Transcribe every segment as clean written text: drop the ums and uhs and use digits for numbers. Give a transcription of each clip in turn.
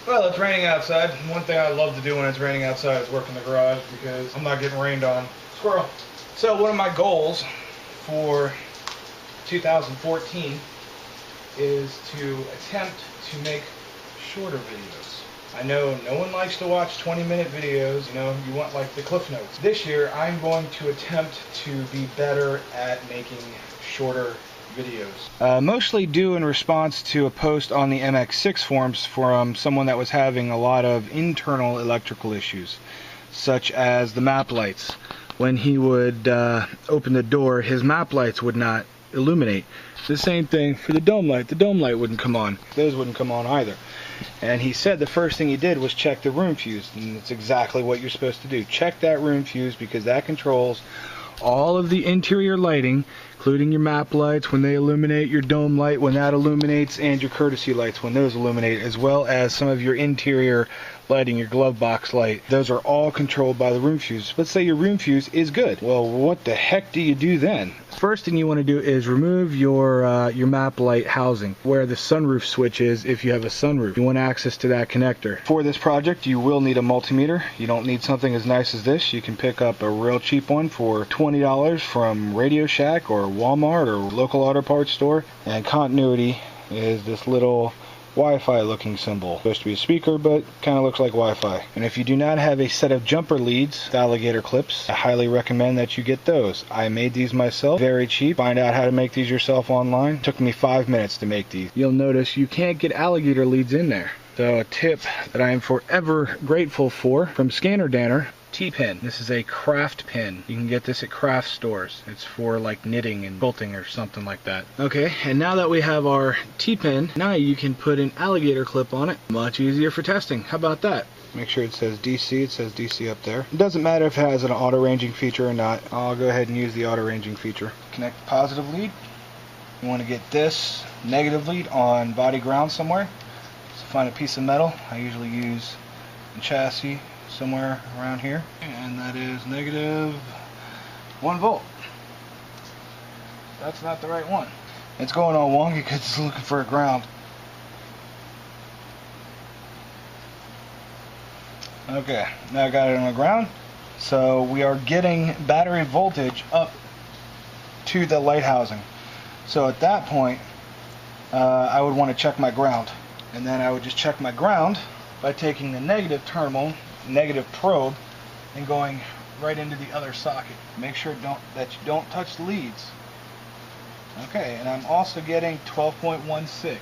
Well, it's raining outside. One thing I love to do when it's raining outside is work in the garage because I'm not getting rained on. Squirrel. So one of my goals for 2014 is to attempt to make shorter videos. I know no one likes to watch 20-minute videos, you know, you want like the Cliff Notes. This year I'm going to attempt to be better at making shorter videos. Mostly due in response to a post on the MX6 forums from someone that was having a lot of internal electrical issues, such as the map lights. When he would open the door, his map lights would not illuminate. The same thing for the dome light. The dome light wouldn't come on. Those wouldn't come on either. And he said the first thing he did was check the room fuse, and it's exactly what you're supposed to do. Check that room fuse because that controls all of the interior lighting, including your map lights when they illuminate, your dome light when that illuminates, and your courtesy lights when those illuminate, as well as some of your interior lighting, your glove box light. Those are all controlled by the room fuse. Let's say your room fuse is good. Well, what the heck do you do then? First thing you want to do is remove your map light housing where the sunroof switch is. If you have a sunroof, you want access to that connector. For this project you will need a multimeter. You don't need something as nice as this. You can pick up a real cheap one for $20 from Radio Shack or Walmart or local auto parts store. And continuity is this little Wi-Fi looking symbol. Supposed to be a speaker, but kind of looks like Wi-Fi. And if you do not have a set of jumper leads, alligator clips, I highly recommend that you get those. I made these myself, very cheap. Find out how to make these yourself online. It took me 5 minutes to make these. You'll notice you can't get alligator leads in there. So a tip that I am forever grateful for from Scanner Danner, T-pin. This is a craft pin. You can get this at craft stores. It's for like knitting and quilting or something like that. Okay, and now that we have our T-pin, now you can put an alligator clip on it. Much easier for testing. How about that? Make sure it says DC. It says DC up there. It doesn't matter if it has an auto ranging feature or not. I'll go ahead and use the auto ranging feature. Connect the positive lead. You want to get this negative lead on body ground somewhere. So find a piece of metal. I usually use a chassis somewhere around here, and that is negative 1 volt. That's not the right one. It's going all wonky because it's looking for a ground. Okay, now I got it on the ground. So we are getting battery voltage up to the light housing. So at that point, I would want to check my ground, and then I would just check my ground by taking the negative terminal, negative probe, and going right into the other socket. Make sure that you don't touch the leads. Okay, and I'm also getting 12.16.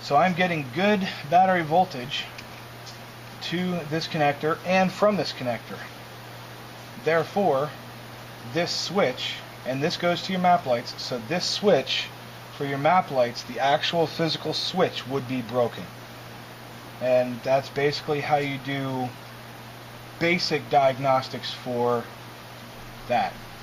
So I'm getting good battery voltage to this connector and from this connector. Therefore, this switch, and this goes to your map lights, so this switch for your map lights, the actual physical switch, would be broken. And that's basically how you do basic diagnostics for that.